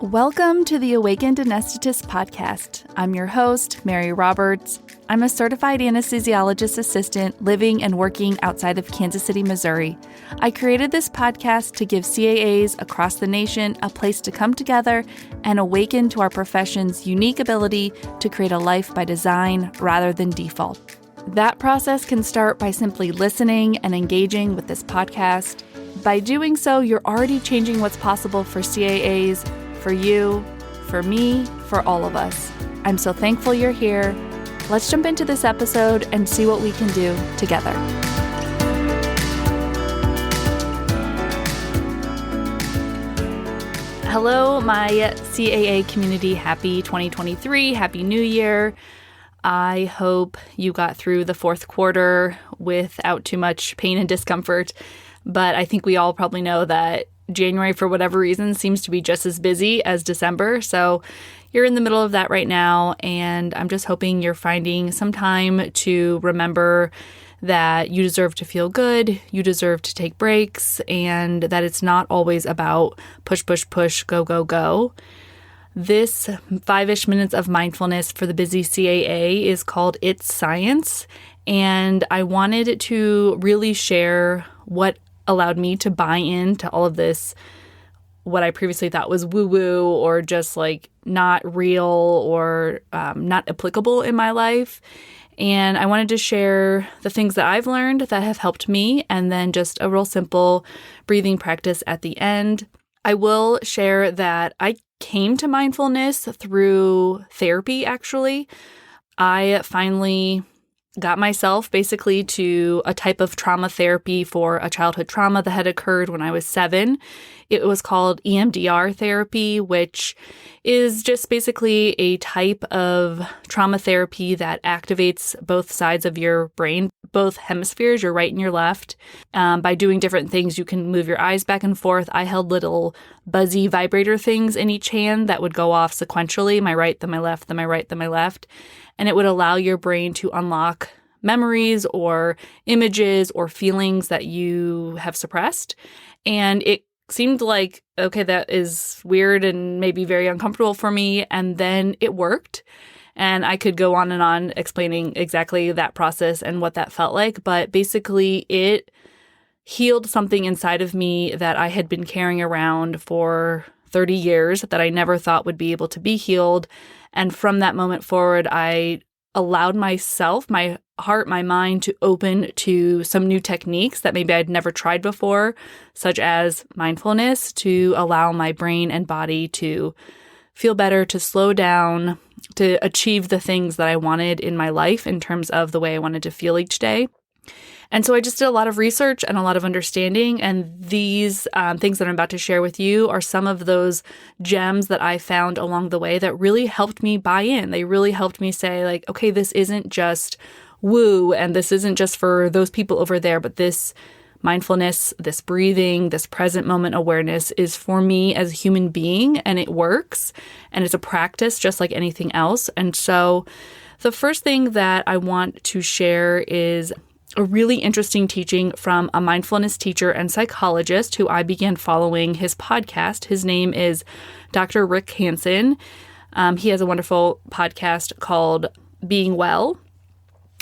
Welcome to the Awakened Anesthetist podcast. I'm your host, Mary Roberts. I'm a certified anesthesiologist assistant living and working outside of Kansas City, Missouri. I created this podcast to give CAAs across the nation a place to come together and awaken to our profession's unique ability to create a life by design rather than default. That process can start by simply listening and engaging with this podcast. By doing so, you're already changing what's possible for CAAs, for you, for me, for all of us. I'm so thankful you're here. Let's jump into this episode and see what we can do together. Hello, my CAA community. Happy 2023. Happy New Year. I hope you got through the fourth quarter without too much pain and discomfort. But I think we all probably know that January, for whatever reason, seems to be just as busy as December. So you're in the middle of that right now. And I'm just hoping you're finding some time to remember that you deserve to feel good, you deserve to take breaks, and that it's not always about push, push, push, go, go, go. This 5-ish minutes of mindfulness for the busy CAA is called It's Science. And I wanted to really share what allowed me to buy into all of this, what I previously thought was woo-woo or just like not real or not applicable in my life. And I wanted to share the things that I've learned that have helped me, and then just a real simple breathing practice at the end. I will share that I came to mindfulness through therapy, actually. I finally got myself basically to a type of trauma therapy for a childhood trauma that had occurred when I was 7. It was called EMDR therapy, which is just basically a type of trauma therapy that activates both sides of your brain, both hemispheres, your right and your left. By doing different things, you can move your eyes back and forth. I held little buzzy vibrator things in each hand that would go off sequentially, my right, then my left, then my right, then my left. And it would allow your brain to unlock memories or images or feelings that you have suppressed. And it seemed like, okay, that is weird and maybe very uncomfortable for me. And then it worked. And I could go on and on explaining exactly that process and what that felt like. But basically, it healed something inside of me that I had been carrying around for 30 years that I never thought would be able to be healed. And from that moment forward, I allowed myself, my heart, my mind to open to some new techniques that maybe I'd never tried before, such as mindfulness, to allow my brain and body to feel better, to slow down, to achieve the things that I wanted in my life in terms of the way I wanted to feel each day. And so I just did a lot of research and a lot of understanding, and these things that I'm about to share with you are some of those gems that I found along the way that really helped me buy in. They really helped me say, like, okay, this isn't just woo, and this isn't just for those people over there, but this mindfulness, this breathing, this present moment awareness is for me as a human being, and it works, and it's a practice just like anything else. And so the first thing that I want to share is a really interesting teaching from a mindfulness teacher and psychologist who I began following his podcast. His name is Dr. Rick Hansen. He has a wonderful podcast called Being Well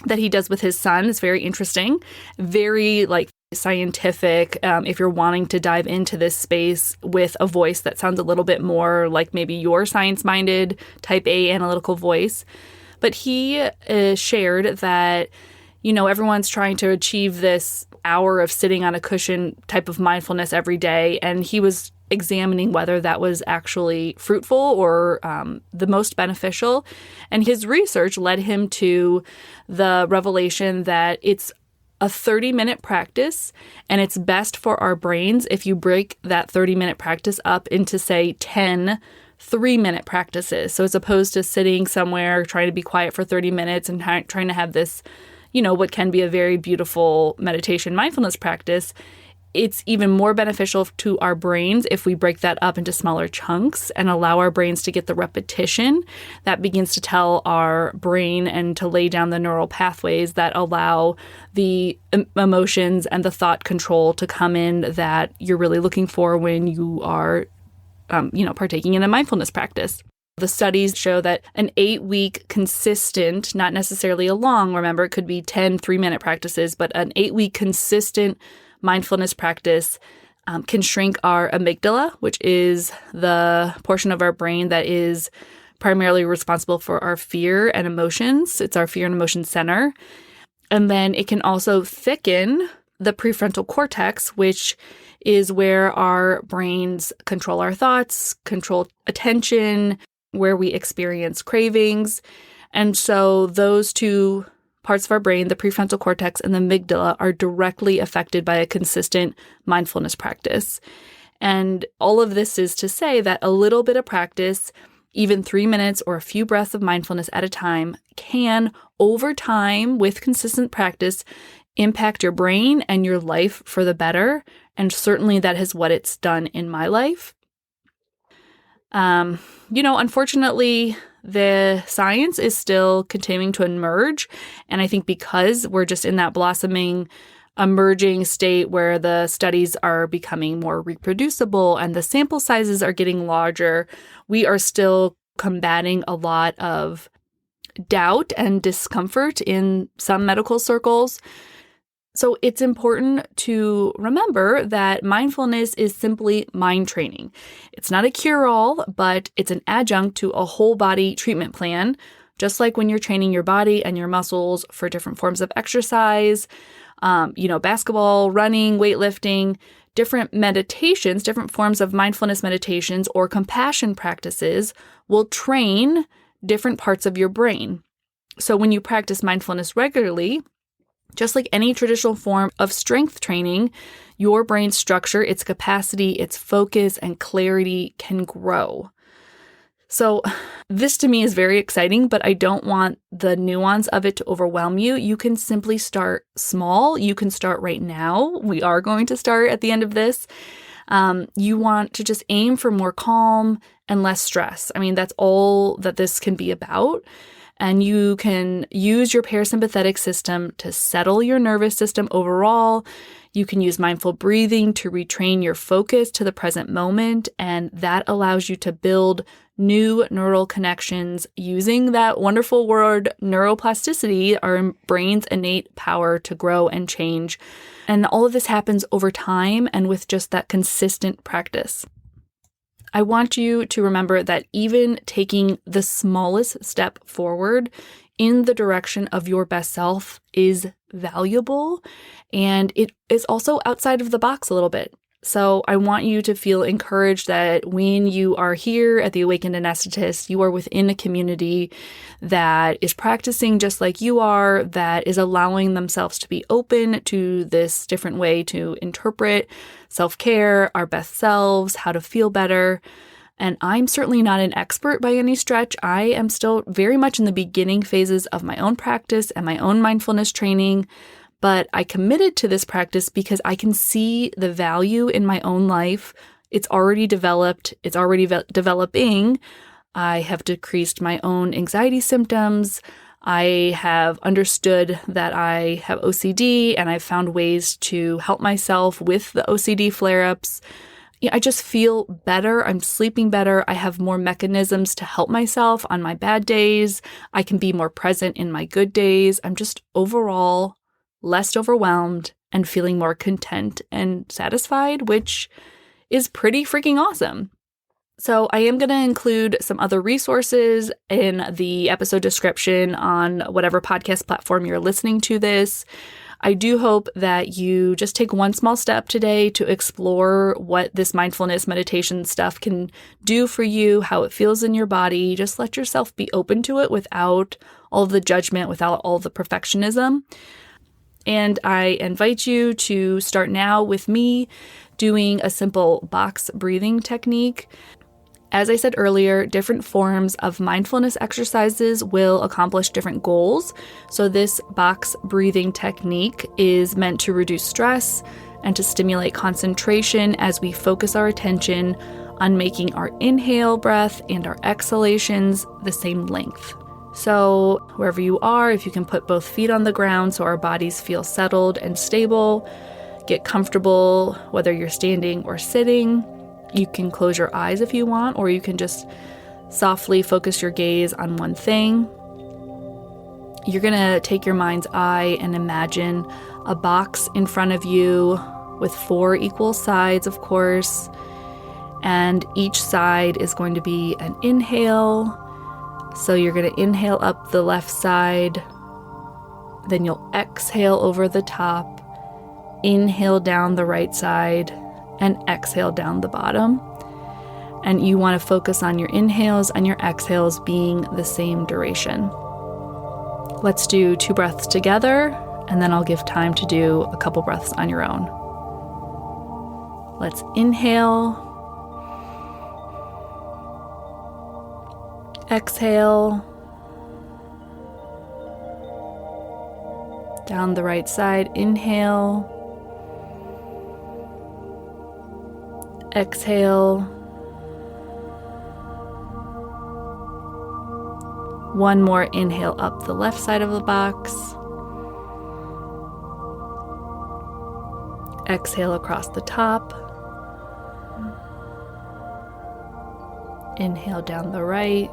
that he does with his son. It's very interesting, very scientific. If you're wanting to dive into this space with a voice that sounds a little bit more like maybe your science-minded type A analytical voice. But he shared that everyone's trying to achieve this hour of sitting on a cushion type of mindfulness every day. And he was examining whether that was actually fruitful or the most beneficial. And his research led him to the revelation that it's a 30-minute practice, and it's best for our brains if you break that 30-minute practice up into, say, 10 3-minute practices. So as opposed to sitting somewhere trying to be quiet for 30 minutes and trying to have this what can be a very beautiful meditation mindfulness practice, it's even more beneficial to our brains if we break that up into smaller chunks and allow our brains to get the repetition that begins to tell our brain and to lay down the neural pathways that allow the emotions and the thought control to come in that you're really looking for when you are partaking in a mindfulness practice. The studies show that an 8-week consistent, not necessarily a long, remember, it could be 10 3-minute practices, but an 8-week consistent mindfulness practice can shrink our amygdala, which is the portion of our brain that is primarily responsible for our fear and emotions. It's our fear and emotion center. And then it can also thicken the prefrontal cortex, which is where our brains control our thoughts, control attention, where we experience cravings. And so those two parts of our brain, the prefrontal cortex and the amygdala, are directly affected by a consistent mindfulness practice. And all of this is to say that a little bit of practice, even 3 minutes or a few breaths of mindfulness at a time, can, over time, with consistent practice, impact your brain and your life for the better. And certainly that is what it's done in my life. Unfortunately, the science is still continuing to emerge. And I think because we're just in that blossoming, emerging state where the studies are becoming more reproducible and the sample sizes are getting larger, we are still combating a lot of doubt and discomfort in some medical circles. So it's important to remember that mindfulness is simply mind training. It's not a cure-all, but it's an adjunct to a whole body treatment plan, just like when you're training your body and your muscles for different forms of exercise, basketball, running, weightlifting, different meditations, different forms of mindfulness meditations or compassion practices will train different parts of your brain. So when you practice mindfulness regularly, just like any traditional form of strength training, your brain structure, its capacity, its focus, and clarity can grow. So this to me is very exciting, but I don't want the nuance of it to overwhelm you. You can simply start small. You can start right now. We are going to start at the end of this. You want to just aim for more calm and less stress. I mean, that's all that this can be about. And you can use your parasympathetic system to settle your nervous system overall. You can use mindful breathing to retrain your focus to the present moment. And that allows you to build new neural connections using that wonderful word neuroplasticity, our brain's innate power to grow and change. And all of this happens over time and with just that consistent practice. I want you to remember that even taking the smallest step forward in the direction of your best self is valuable, and it is also outside of the box a little bit. So I want you to feel encouraged that when you are here at the Awakened Anesthetist, you are within a community that is practicing just like you are, that is allowing themselves to be open to this different way to interpret self-care, our best selves, how to feel better. And I'm certainly not an expert by any stretch. I am still very much in the beginning phases of my own practice and my own mindfulness training. But I committed to this practice because I can see the value in my own life. It's already developed. It's already developing. I have decreased my own anxiety symptoms. I have understood that I have OCD, and I've found ways to help myself with the OCD flare-ups. I just feel better. I'm sleeping better. I have more mechanisms to help myself on my bad days. I can be more present in my good days. I'm just overall less overwhelmed and feeling more content and satisfied, which is pretty freaking awesome. So I am going to include some other resources in the episode description on whatever podcast platform you're listening to this. I do hope that you just take one small step today to explore what this mindfulness meditation stuff can do for you, how it feels in your body. Just let yourself be open to it without all the judgment, without all the perfectionism. And I invite you to start now with me doing a simple box breathing technique. As I said earlier, different forms of mindfulness exercises will accomplish different goals. So this box breathing technique is meant to reduce stress and to stimulate concentration as we focus our attention on making our inhale breath and our exhalations the same length. So wherever you are, if you can put both feet on the ground so our bodies feel settled and stable, get comfortable whether you're standing or sitting. You can close your eyes if you want, or you can just softly focus your gaze on one thing. You're going to take your mind's eye and imagine a box in front of you with 4 equal sides, of course. And each side is going to be an inhale. So you're going to inhale up the left side. Then you'll exhale over the top. Inhale down the right side. And exhale down the bottom. And you want to focus on your inhales and your exhales being the same duration. Let's do 2 breaths together, and then I'll give time to do a couple breaths on your own. Let's inhale. Exhale. Down the right side, inhale. Exhale. One more inhale up the left side of the box. Exhale across the top. Inhale down the right.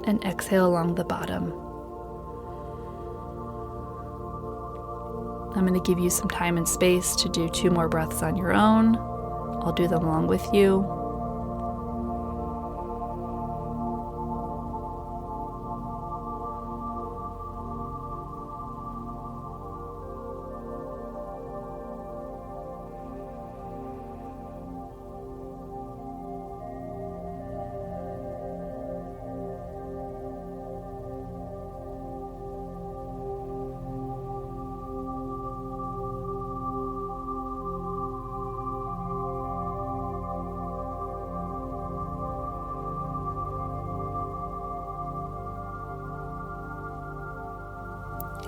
And exhale along the bottom. I'm going to give you some time and space to do 2 more breaths on your own. I'll do them along with you.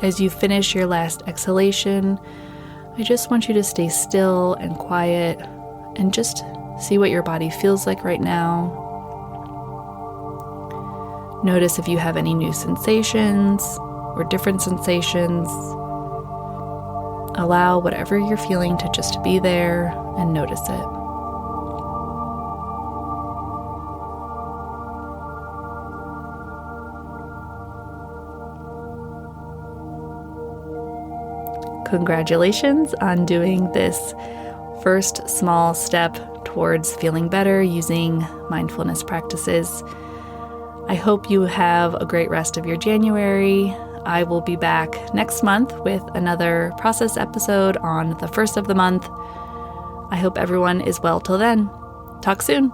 As you finish your last exhalation, I just want you to stay still and quiet and just see what your body feels like right now. Notice if you have any new sensations or different sensations. Allow whatever you're feeling to just be there and notice it. Congratulations on doing this first small step towards feeling better using mindfulness practices. I hope you have a great rest of your January. I will be back next month with another process episode on the first of the month. I hope everyone is well till then. Talk soon.